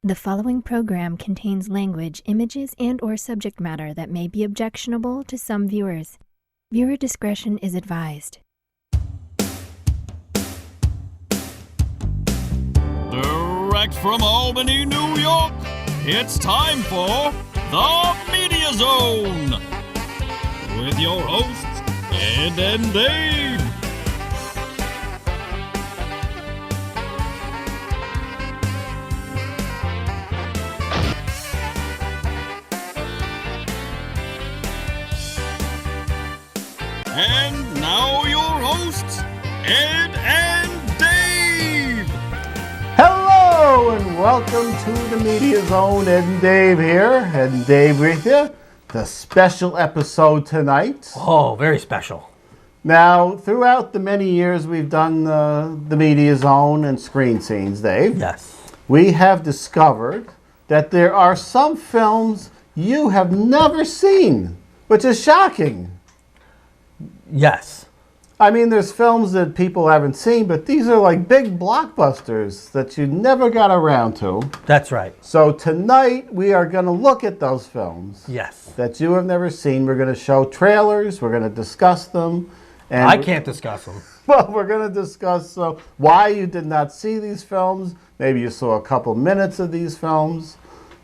The following program contains language, images, and/or subject matter that may be objectionable to some viewers. Viewer discretion is advised. Direct from Albany, New York, it's time for The Media Zone with your hosts, Ed and Dave. And now your hosts, Ed and Dave. Hello and welcome to the Media Zone. Ed and Dave here. Ed and Dave with you. The special episode tonight. Oh, very special. Now, throughout the many years we've done the Media Zone and Screen Scenes, Dave, Yes. we have discovered that there are some films you have never seen, which is shocking. Yes. I mean, there's films that people haven't seen, but these are like big blockbusters that you never got around to. That's right. So tonight we are going to look at those films Yes. that you have never seen. We're going to show trailers. We're going to discuss them. And I can't discuss them. Well, we're going to discuss why you did not see these films. Maybe you saw a couple minutes of these films.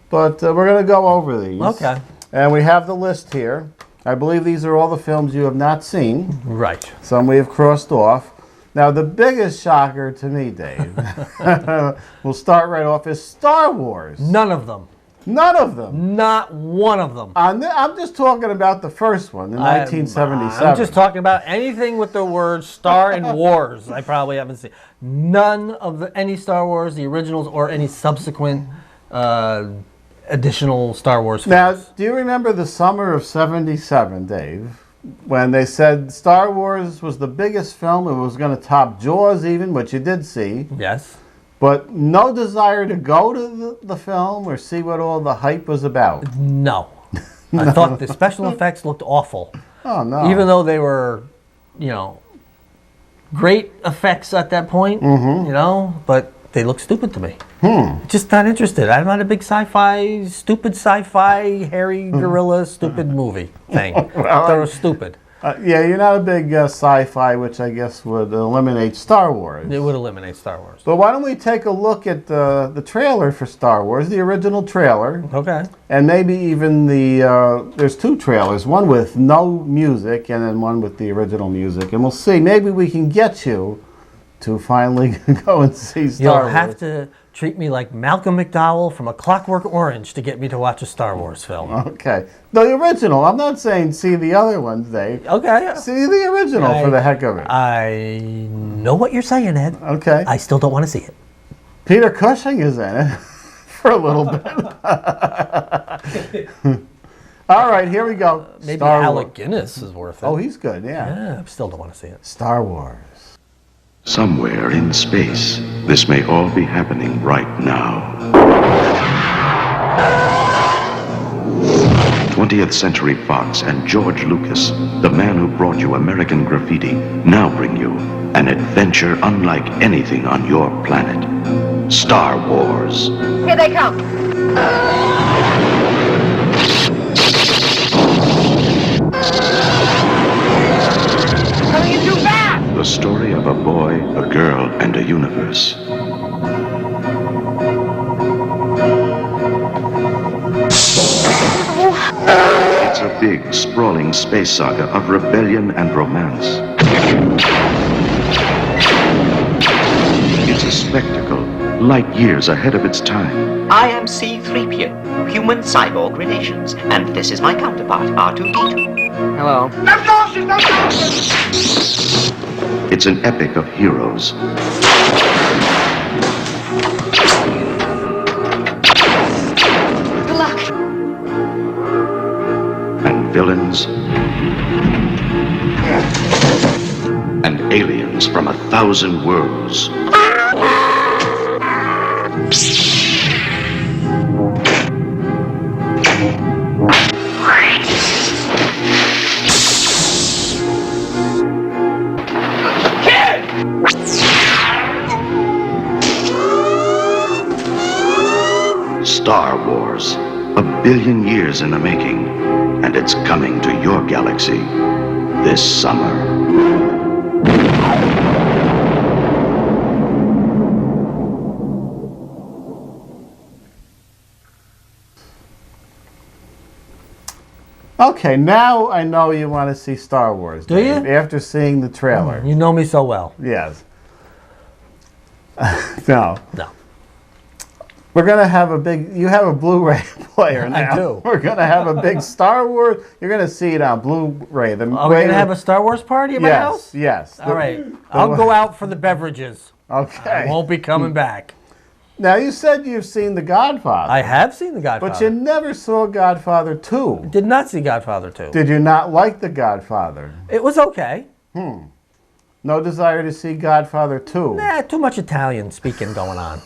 But we're going to go over these. Okay. And we have the list here. I believe these are all the films you have not seen. Right. Some we have crossed off. Now, the biggest shocker to me, Dave, we'll start right off, is Star Wars. None of them. None of them. Not one of them. I'm just talking about the first one, in 1977. I'm just talking about anything with the word Star and Wars. I probably haven't seen. None of any Star Wars, the originals, or any subsequent additional Star Wars films. Now, do you remember the summer of 77, Dave, when they said Star Wars was the biggest film, it was going to top Jaws even, which you did see, Yes. but no desire to go to the film or see what all the hype was about? No. I thought the special effects looked awful. Oh, no. Even though they were, great effects at that point, but they look stupid to me. Just not interested. I'm not a big stupid sci-fi, hairy gorilla, stupid movie thing. Well, They were stupid. Yeah, you're not a big sci-fi, which I guess would eliminate Star Wars. It would eliminate Star Wars. But why don't we take a look at the trailer for Star Wars, the original trailer, Okay. and maybe even there's two trailers, one with no music and then one with the original music, and we'll see. Maybe we can get you to finally go and see Star You'll Wars. have to treat me like Malcolm McDowell from A Clockwork Orange to get me to watch a Star Wars film. Okay. The original. I'm not saying see the other ones, Dave. Okay. See the original for the heck of it. I know what you're saying, Ed. Okay. I still don't want to see it. Peter Cushing is in it for a little bit. All right, here we go. Maybe Star Alec Wars. Guinness is worth it. Oh, he's good, yeah. Yeah, I still don't want to see it. Star Wars. Somewhere in space, this may all be happening right now. 20th Century Fox and George Lucas, the man who brought you American Graffiti, now bring you an adventure unlike anything on your planet. Star Wars. Here they come. Coming in too fast! The story of a boy, a girl, and a universe. It's a big, sprawling space saga of rebellion and romance. It's a spectacle, light years ahead of its time. I am C-3PO, human cyborg relations, and this is my counterpart, R2-D2. Hello. It's an epic of heroes. Good luck. And villains. And aliens from 1,000 worlds. Star Wars. 1 billion years in the making, and it's coming to your galaxy this summer. Okay, now I know you want to see Star Wars. Do Dave, you? After seeing the trailer. You know me so well. Yes. No. No. We're going to have a big... You have a Blu-ray player now. I do. We're going to have a big Star Wars... You're going to see it on Blu-ray. Are we going to have a Star Wars party at my house? Yes. All right. I'll go out for the beverages. Okay. I won't be coming back. Now, you said you've seen The Godfather. I have seen The Godfather. But you never saw Godfather II. Did not see Godfather 2. Did you not like The Godfather? It was okay. No desire to see Godfather II? Nah, too much Italian speaking going on.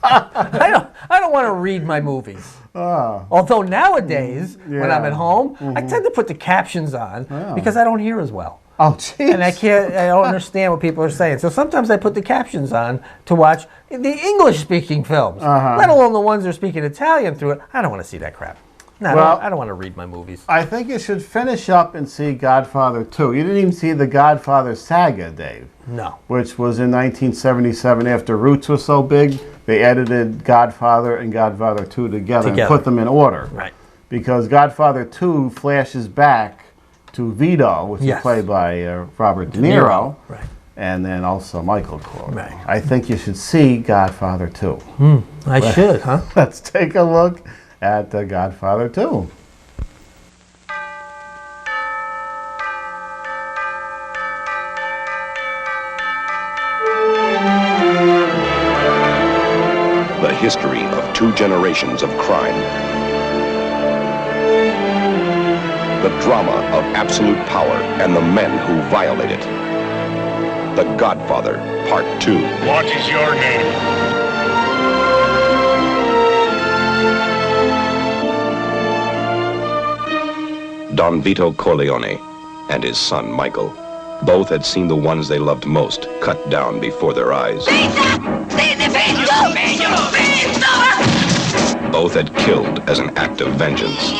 I don't want to read my movies. Although nowadays, when I'm at home, I tend to put the captions on because I don't hear as well. Oh, jeez. And I don't understand what people are saying. So sometimes I put the captions on to watch the English-speaking films, let alone the ones that are speaking Italian through it. I don't want to see that crap. No, Well, I don't want to read my movies. I think you should finish up and see Godfather 2. You didn't even see the Godfather saga, Dave. No. Which was in 1977 after Roots was so big, they edited Godfather and Godfather 2 together and put them in order. Right. Because Godfather 2 flashes back to Vito, which is played by Robert De Niro. Right. And then also Michael Corleone. Right. I think you should see Godfather 2. I should, huh? Let's take a look at Godfather 2. The history of 2 generations of crime. The drama of absolute power and the men who violate it. The Godfather, Part 2. What is your name? Don Vito Corleone and his son Michael. Both had seen the ones they loved most cut down before their eyes. Both had killed as an act of vengeance.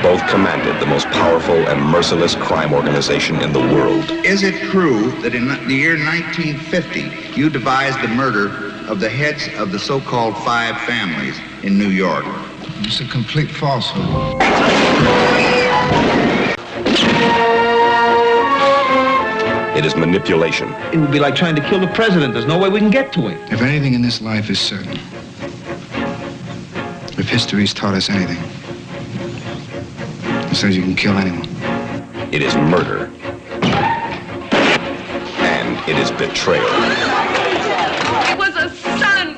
Both commanded the most powerful and merciless crime organization in the world. Is it true that in the year 1950, you devised the murder of the heads of the so-called 5 families in New York? It's a complete falsehood. It is manipulation. It would be like trying to kill the president. There's no way we can get to him. If anything in this life is certain, if history's taught us anything, it says you can kill anyone. It is murder. And it is betrayal. It was a son,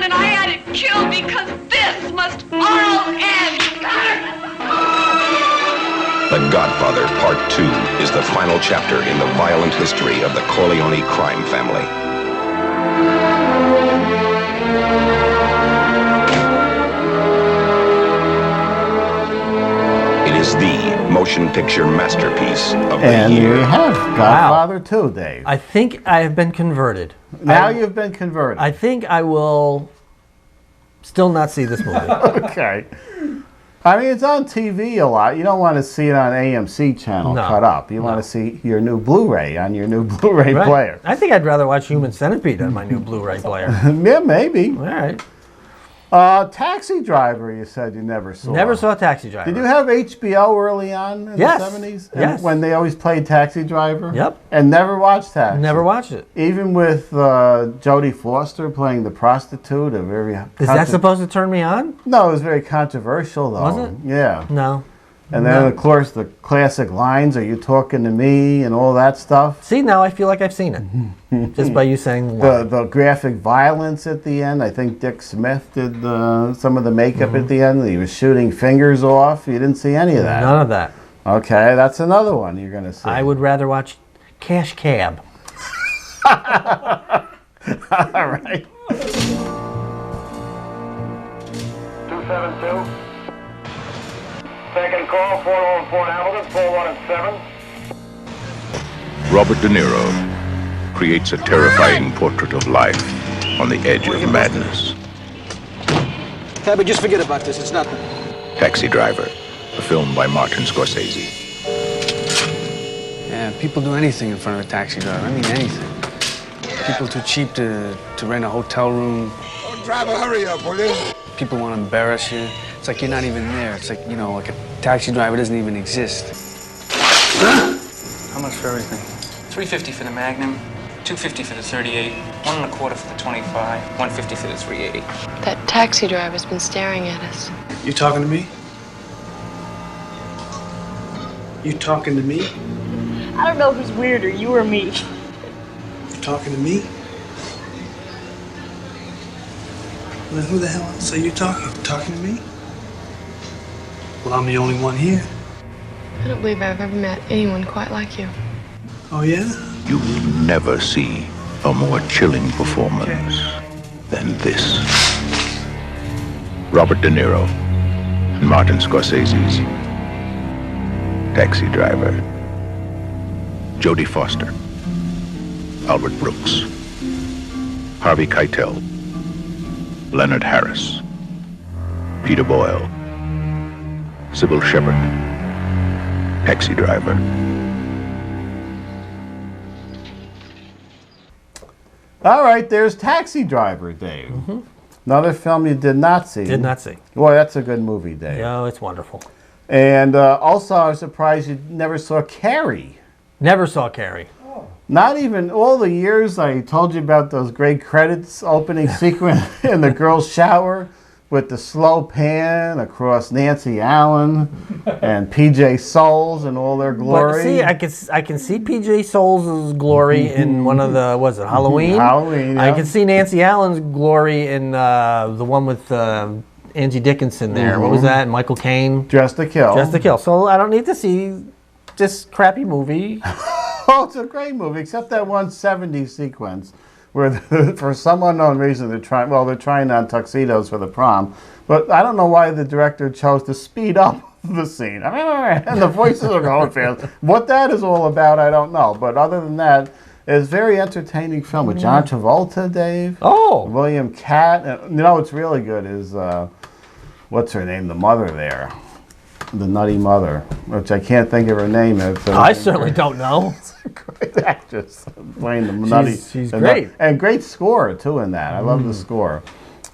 and I had it killed because this must all end. The Godfather Part 2 is the final chapter in the violent history of the Corleone crime family. It is the motion picture masterpiece of the And year. you have Godfather 2, Dave. I think I have been converted. Now you've been converted. I think I will still not see this movie. Okay. I mean, it's on TV a lot. You don't want to see it on AMC channel cut up. You want to see your new Blu-ray on your new Blu-ray player. I think I'd rather watch Human Centipede on my new Blu-ray player. Yeah, maybe. All right. Taxi Driver, you said you never saw. Never saw Taxi Driver. Did you have HBO early on in the 70s? Yes. When they always played Taxi Driver? Yep. And never watched Taxi? Never watched it. Even with Jodie Foster playing the prostitute? Is that supposed to turn me on? No, it was very controversial, though. Was it? Yeah. No. And then, of course, the classic lines, "Are you talking to me?" and all that stuff. See, now I feel like I've seen it. Just by you saying the graphic violence at the end. I think Dick Smith did some of the makeup at the end. He was shooting fingers off. You didn't see any of that. None of that. Okay, that's another one you're going to see. I would rather watch Cash Cab. All right. 272. Second call, 401 Fort Hamilton, 41 and 7. Robert De Niro, creates a terrifying portrait of life on the edge of madness. Tabby, just forget about this. It's nothing. Taxi Driver, a film by Martin Scorsese. Yeah, people do anything in front of a taxi driver. I mean, anything. People too cheap to rent a hotel room. Oh, driver, hurry up, will you? People want to embarrass you. It's like you're not even there. It's like, you know, like a taxi driver doesn't even exist. How much for everything? $350 for the Magnum, $250 for the 38, $1 1/4 for the 25, $150 for the 380. That taxi driver's been staring at us. You talking to me? You talking to me? I don't know who's weirder, you or me. You talking to me? Well, who the hell else are you talking? Talking to me? Well, I'm the only one here. I don't believe I've ever met anyone quite like you. Oh, yeah? You will never see a more chilling performance than this. Robert De Niro and Martin Scorsese's Taxi Driver. Jodie Foster, Albert Brooks, Harvey Keitel, Leonard Harris, Peter Boyle, Sybil Shepherd. Taxi Driver. All right, there's Taxi Driver, Dave. Another film you did not see. Did not see. Boy, that's a good movie, Dave. Oh, it's wonderful. And also, I was surprised you never saw Carrie. Never saw Carrie. Not even all the years I told you about those great credits opening sequence in the girls' shower with the slow pan across Nancy Allen and P.J. Souls in all their glory. But see, I can see P.J. Souls' glory in one of the, was it Halloween? Halloween, yeah. I can see Nancy Allen's glory in the one with Angie Dickinson there. What was that? And Michael Caine? Dressed to Kill. Dressed to Kill. So I don't need to see this crappy movie. Oh, it's a great movie, except that one 70s sequence where, for some unknown reason, they're trying on tuxedos for the prom. But I don't know why the director chose to speed up the scene. And the voices are going fast. What that is all about, I don't know. But other than that, it's a very entertaining film with John Travolta, Dave. Oh. William Catt. And, you know what's really good is, what's her name, the mother there? The nutty mother, which I can't think of her name. I certainly don't know. Great actress playing the nutty. She's great. And great score, too, in that. I love the score.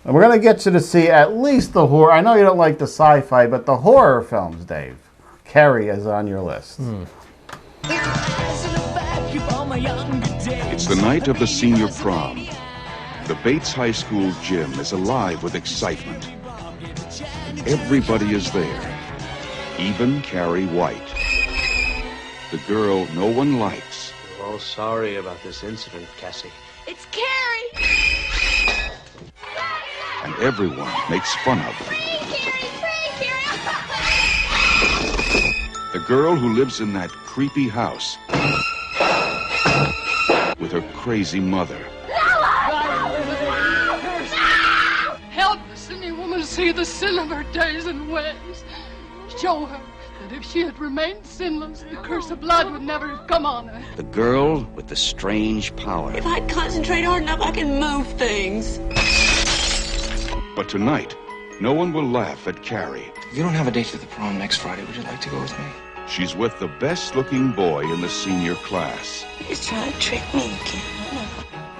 And we're going to get you to see at least the horror. I know you don't like the sci-fi, but the horror films, Dave. Carrie is on your list. It's the night of the senior prom. The Bates High School gym is alive with excitement. Everybody is there. Even Carrie White. The girl no one likes. We're all sorry about this incident, Cassie. It's Carrie! And everyone makes fun of her. The girl who lives in that creepy house with her crazy mother. Help the sinning woman see the sin of her days and ways. Show her that if she had remained sinless, the curse of blood would never have come on her. The girl with the strange power. If I concentrate hard enough, I can move things. But tonight, no one will laugh at Carrie. You don't have a date to the prom next Friday. Would you like to go with me? She's with the best-looking boy in the senior class. He's trying to trick me again.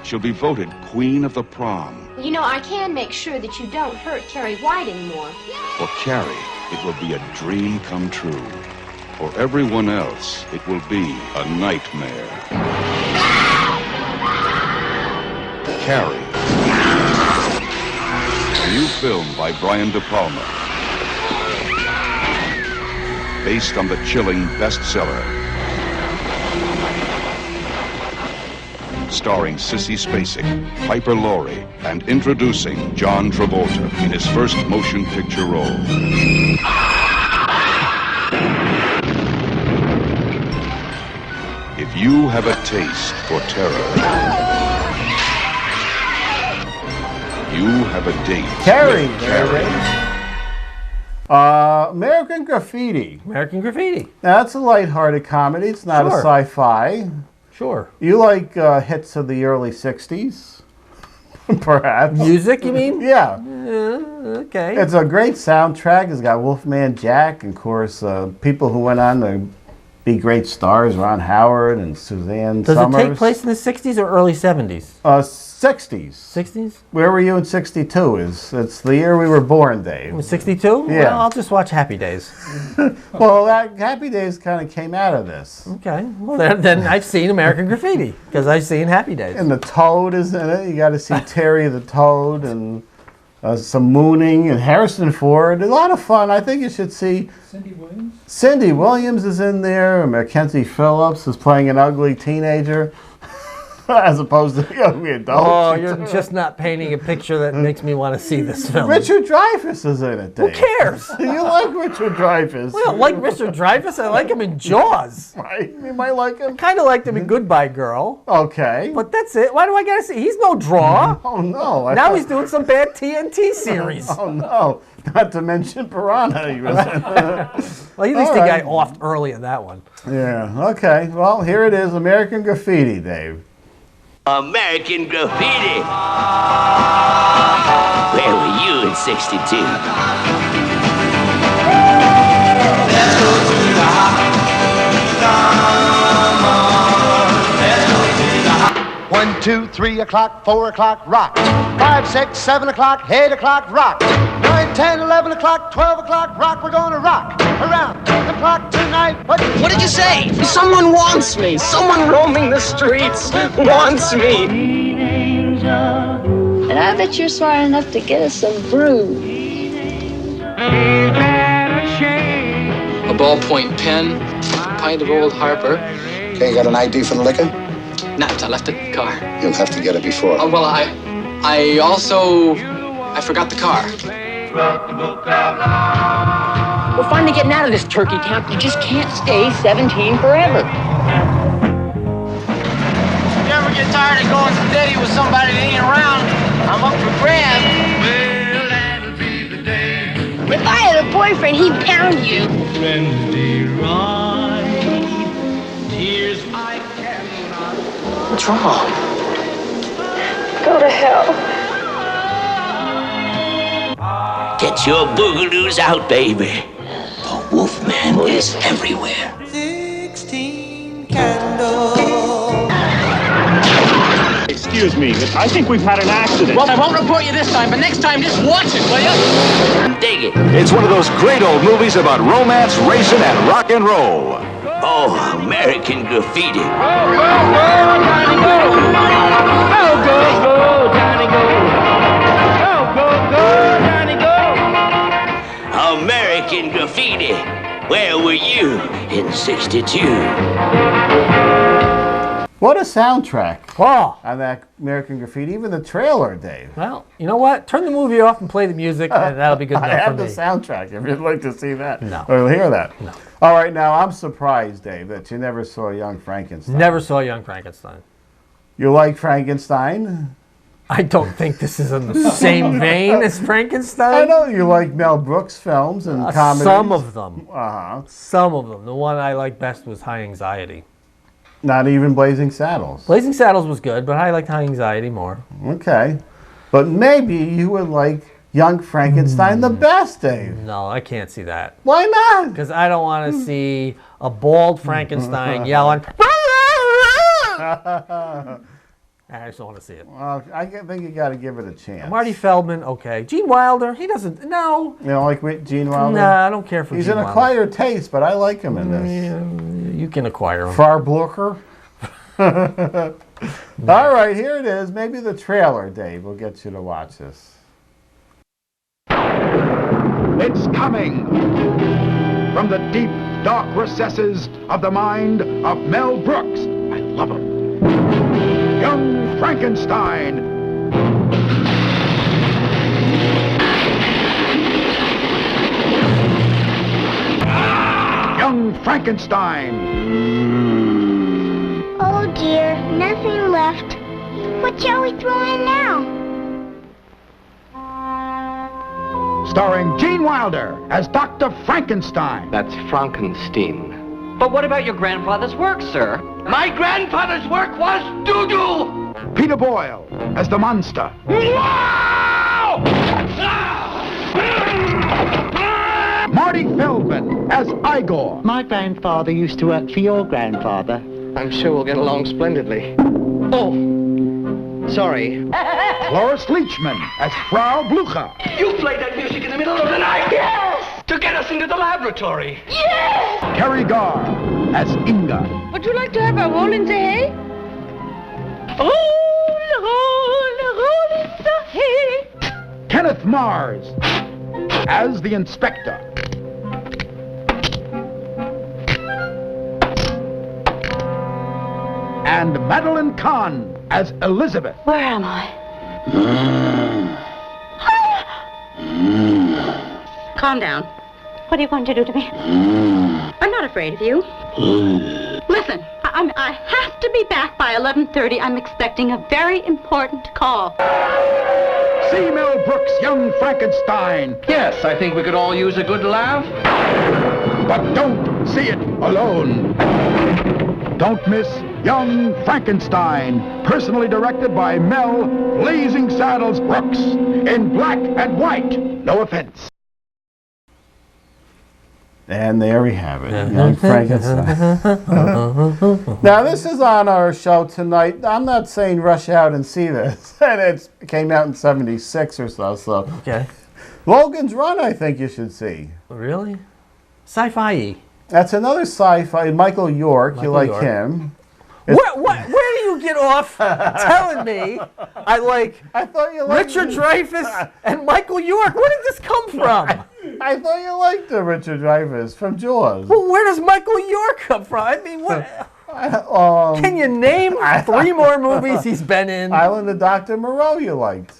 She'll be voted queen of the prom. You know, I can make sure that you don't hurt Carrie White anymore. For Carrie, it will be a dream come true. For everyone else, it will be a nightmare. Carrie. A new film by Brian De Palma. Based on the chilling bestseller. Starring Sissy Spacek, Piper Laurie, and introducing John Travolta in his first motion picture role. If you have a taste for terror, you have a date Carrie. with Carrie. American Graffiti. American Graffiti. Now, that's a lighthearted comedy. It's not a sci-fi. Sure. You like hits of the early 60s? Perhaps. Music, you mean? Yeah. Okay. It's a great soundtrack. It's got Wolfman Jack, and of course, people who went on to be great stars, Ron Howard and Suzanne Summers. Does it take place in the 60s or early 70s? 60s. 60s? Where were you in 62? It's the year we were born, Dave. 62? Yeah. Well, I'll just watch Happy Days. Well, Happy Days kind of came out of this. Okay. Well, then I've seen American Graffiti, because I've seen Happy Days. And the Toad is in it. You got to see Terry the Toad, and some mooning, and Harrison Ford. A lot of fun. I think you should see. Cindy Williams? Cindy Williams is in there. And Mackenzie Phillips is playing an ugly teenager. As opposed to young adult. Oh, you're just not painting a picture that makes me want to see this film. Richard Dreyfuss is in it, Dave. Who cares? You like Richard Dreyfuss. Well, I don't like Richard Dreyfuss. I like him in Jaws. Right? You might like him. I kind of liked him in Goodbye Girl. Okay. But that's it. Why do I got to see? He's no draw. Oh, no. Now he's doing some bad TNT series. Oh, no. Not to mention Piranha. He was in. Well, at least he got offed early in that one. Yeah. Okay. Well, here it is. American Graffiti, Dave. American Graffiti. Where were you in 62? Let's go to the hop. Come on. Let's go to the hop. 1, 2, 3 o'clock, 4 o'clock, rock. 5, 6, 7 o'clock, 8 o'clock, rock. 9, 10, 11 o'clock, 12 o'clock, rock. We're gonna rock around the clock tonight. What did you say? Someone wants me. Someone roaming the streets wants me. And I bet you're smart enough to get us some brew. A ballpoint pen, a pint of Old Harper. Okay, you got an ID for the liquor? Nah, I left it in the car. You'll have to get it before. Oh, well, I forgot the car. We're finally getting out of this turkey camp. You just can't stay 17 forever. You ever get tired of going steady with somebody that ain't around? I'm up for grabs. Well, that'll be the day. If I had a boyfriend, he'd pound you. Wednesday ride, tears I cannot. What's wrong? Go to hell. Get your boogaloos out, baby. The Wolfman is everywhere. 16 candles. Excuse me, I think we've had an accident. Well, I won't report you this time, but next time just watch it, will you? Dig it. It's one of those great old movies about romance, racing, and rock and roll. Oh, American Graffiti. Go, Johnny, go! Go, Johnny, go! Go, Johnny, go! American Graffiti. Where were you in 62? What a soundtrack. Oh. On that American Graffiti. Even the trailer, Dave. Well, you know what? Turn the movie off and play the music, and that'll be good enough I have for the me. soundtrack if you'd like to see that. No. Or hear that. No. All right, now I'm surprised, Dave, that you never saw Young Frankenstein. Never saw Young Frankenstein. You like Frankenstein? I don't think this is in the same vein as Frankenstein. I know you like Mel Brooks films and comedies. Some of them. Uh-huh. Some of them. The one I liked best was High Anxiety. Not even Blazing Saddles. Blazing Saddles was good, but I liked High Anxiety more. Okay. But maybe you would like Young Frankenstein the best, Dave. No, I can't see that. Why not? Because I don't want to see a bald Frankenstein yelling. I just don't want to see it. Well, I think you got to give it a chance. Marty Feldman, okay. Gene Wilder, he doesn't. No. You don't like Gene Wilder? Nah, I don't care for He's Gene an Wilder. acquired taste, but I like him in this. You can acquire him. Farblucher. All right, here it is. Maybe the trailer, Dave, will get you to watch this. It's coming from the deep, dark recesses of the mind of Mel Brooks. I love him. Young Frankenstein. Young Frankenstein. Oh dear, nothing left. What shall we throw in now? Starring Gene Wilder as Dr. Frankenstein. That's Frankenstein. But what about your grandfather's work, sir? My grandfather's work was doo-doo! Peter Boyle as the monster. Marty Feldman as Igor. My grandfather used to work for your grandfather. I'm sure we'll get along splendidly. Oh, sorry. Cloris Leachman as Frau Blucher. You played that music in the middle of the night? Yes! To get us into the laboratory. Yes! Carrie Garr as Inga. Would you like to have a roll in the hay? Roll, roll, roll in the hay. Kenneth Mars as the inspector. And Madeline Kahn as Elizabeth. Where am I? Calm down. What are you going to do to me? I'm not afraid of you. Listen, I have to be back by 11:30. I'm expecting a very important call. See Mel Brooks' Young Frankenstein. Yes, I think we could all use a good laugh. But don't see it alone. Don't miss Young Frankenstein, personally directed by Mel Blazing Saddles Brooks, in black and white. No offense. And there we have it, Young Frankenstein. Now, this is on our show tonight. I'm not saying rush out and see this. And it came out in 76 or so. Okay. Logan's Run, I think you should see. Really? Sci-fi-y. That's another sci-fi. Michael York, you like York. him. Where do you get off telling me I thought you liked Richard Dreyfuss and Michael York? Where did this come from? I thought you liked Richard Dreyfuss from Jaws. Well, where does Michael York come from? I mean, what? Can you name 3 more movies he's been in? Island of Dr. Moreau you liked.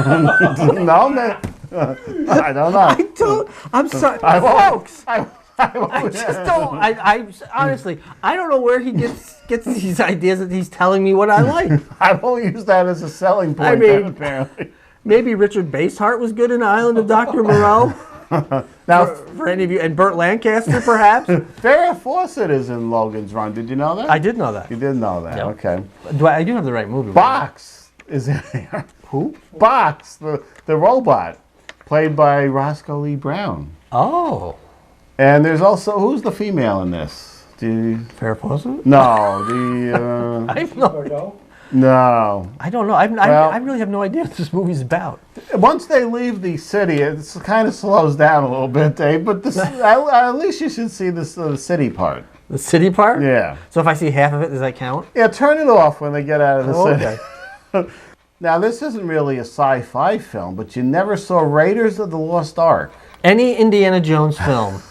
No, man. I don't know. I'm sorry. Folks. I just don't. I honestly, I don't know where he gets these ideas that he's telling me what I like. I won't use that as a selling point. I mean, apparently, maybe Richard Basehart was good in Island of Dr. Moreau. Now, for any of you, and Burt Lancaster, perhaps. Farrah Fawcett is in Logan's Run. Did you know that? I did know that. You did know that. Yep. Okay. I do have the right movie. Box is in there. Who? Box, the robot, played by Roscoe Lee Brown. Oh. And there's also, who's the female in this? Farrah Fawcett? No, I have no idea. No. I don't know. I really have no idea what this movie's about. Once they leave the city, it kind of slows down a little bit, Dave. But at least you should see the city part. The city part? Yeah. So if I see half of it, does that count? Yeah, turn it off when they get out of the city. Okay. Now, this isn't really a sci-fi film, but you never saw Raiders of the Lost Ark. Any Indiana Jones film,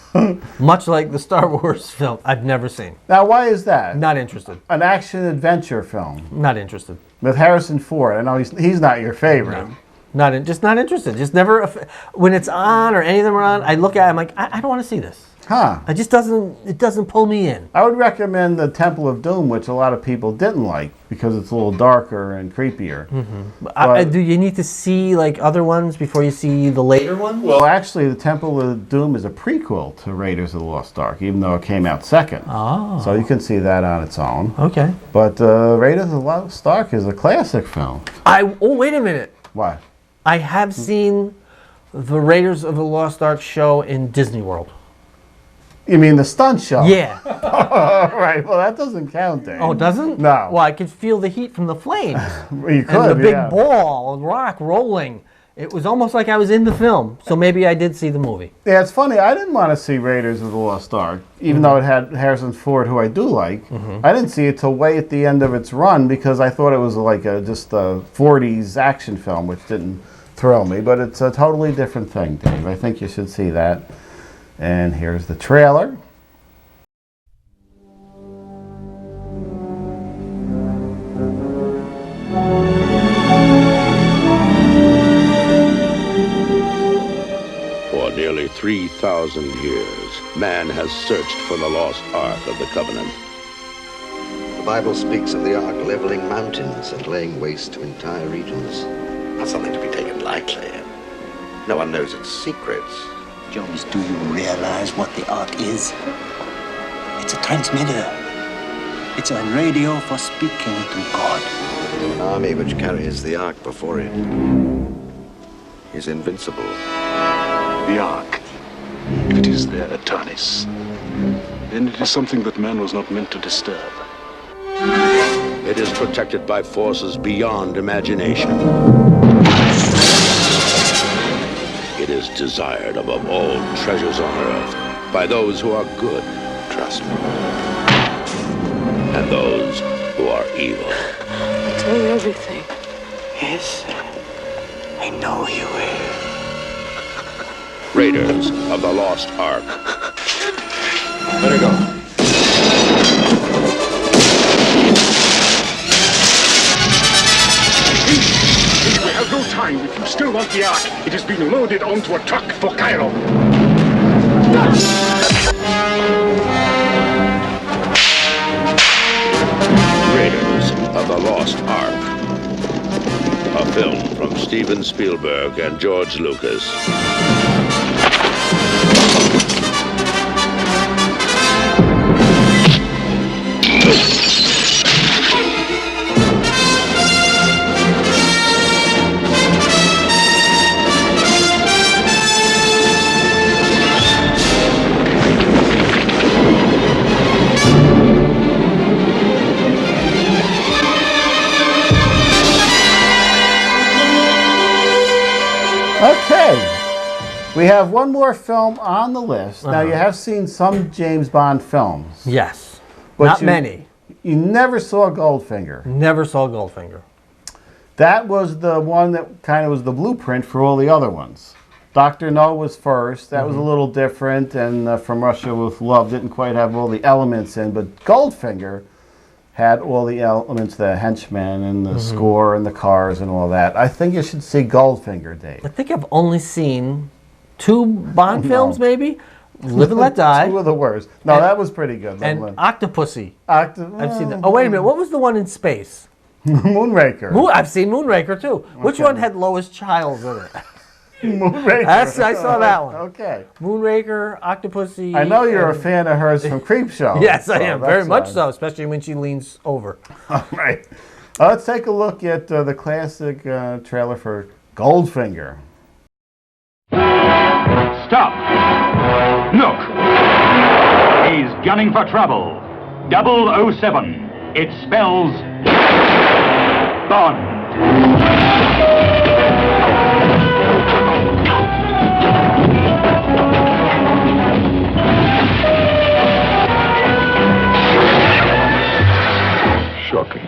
much like the Star Wars film, I've never seen. Now, why is that? Not interested. An action-adventure film. Not interested. With Harrison Ford. I know he's not your favorite. No. Just not interested. Just never. When it's on or any of them are on, I look at it, I'm like, I don't want to see this. Huh. It doesn't pull me in. I would recommend the Temple of Doom, which a lot of people didn't like because it's a little darker and creepier. Mm-hmm. Do you need to see like other ones before you see the later ones? Well, actually, the Temple of Doom is a prequel to Raiders of the Lost Ark, even though it came out second. Oh. So you can see that on its own. Okay. But Raiders of the Lost Ark is a classic film. Wait a minute. What? I have seen the Raiders of the Lost Ark show in Disney World. You mean the stunt show? Yeah. Right. Well, that doesn't count, Dave. Oh, it doesn't? No. Well, I could feel the heat from the flames. You could, and the big yeah. ball of rock rolling. It was almost like I was in the film. So maybe I did see the movie. Yeah, it's funny. I didn't want to see Raiders of the Lost Ark, even though it had Harrison Ford, who I do like. I didn't see it till way at the end of its run because I thought it was like just a 40s action film, which didn't thrill me. But it's a totally different thing, Dave. I think you should see that. And here's the trailer. For nearly 3,000 years, man has searched for the lost Ark of the Covenant. The Bible speaks of the Ark leveling mountains and laying waste to entire regions. Not something to be taken lightly. No one knows its secrets. Jones, do you realize what the Ark is? It's a transmitter. It's a radio for speaking to God. An army which carries the Ark before it is invincible. The Ark, if it is there, Eternis, then it is something that man was not meant to disturb. It is protected by forces beyond imagination. It is desired above all treasures on earth by those who are good, trust me, and those who are evil. I'll tell you everything. Yes, I know you will. Raiders of the Lost Ark. Better go. We have no time. If you still want the Ark, it has been loaded onto a truck for Cairo. Raiders of the Lost Ark. A film from Steven Spielberg and George Lucas. Okay, we have one more film on the list. Now, you have seen some James Bond films. Yes, but not many. You never saw Goldfinger. Never saw Goldfinger. That was the one that kind of was the blueprint for all the other ones. Dr. No was first. That was a little different, and From Russia with Love didn't quite have all the elements in, but Goldfinger had all the elements, the henchmen and the score and the cars and all that. I think you should see Goldfinger, Dave. I think I've only seen 2 Bond films, maybe. Live and Let Die. 2 of the worst. No, that was pretty good. And Octopussy. I've seen that. Oh, wait a minute. What was the one in space? Moonraker. I've seen Moonraker, too. Which one had Lois Childs in it? Moonraker. I saw that one. Okay. Moonraker, Octopussy. I know you're a fan of hers from Creepshow. Yes, I am. Very much so, especially when she leans over. All right. Let's take a look at the classic trailer for Goldfinger. Stop! Look! He's gunning for trouble. 007. It spells Bond. Shocking.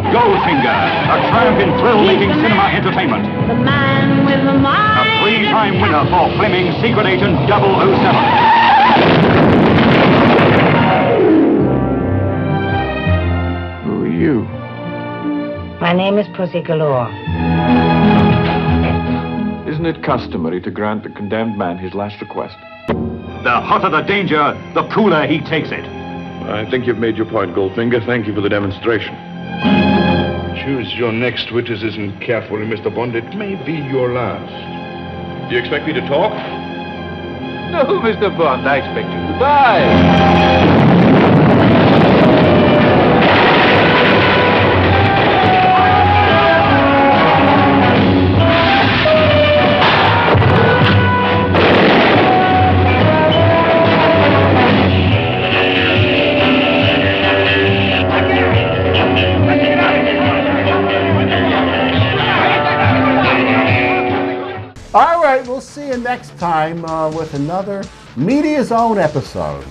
Goldfinger, a triumph in thrill-making cinema entertainment. The man with the mind. A 3-time winner for Fleming's Secret Agent 007. Who are you? My name is Pussy Galore. Isn't it customary to grant the condemned man his last request? The hotter the danger, the cooler he takes it. I think you've made your point, Goldfinger. Thank you for the demonstration. Choose your next witticism carefully, Mr. Bond. It may be your last. Do you expect me to talk? No, Mr. Bond, I expect you to die. All right, we'll see you next time with another Media's Own episode.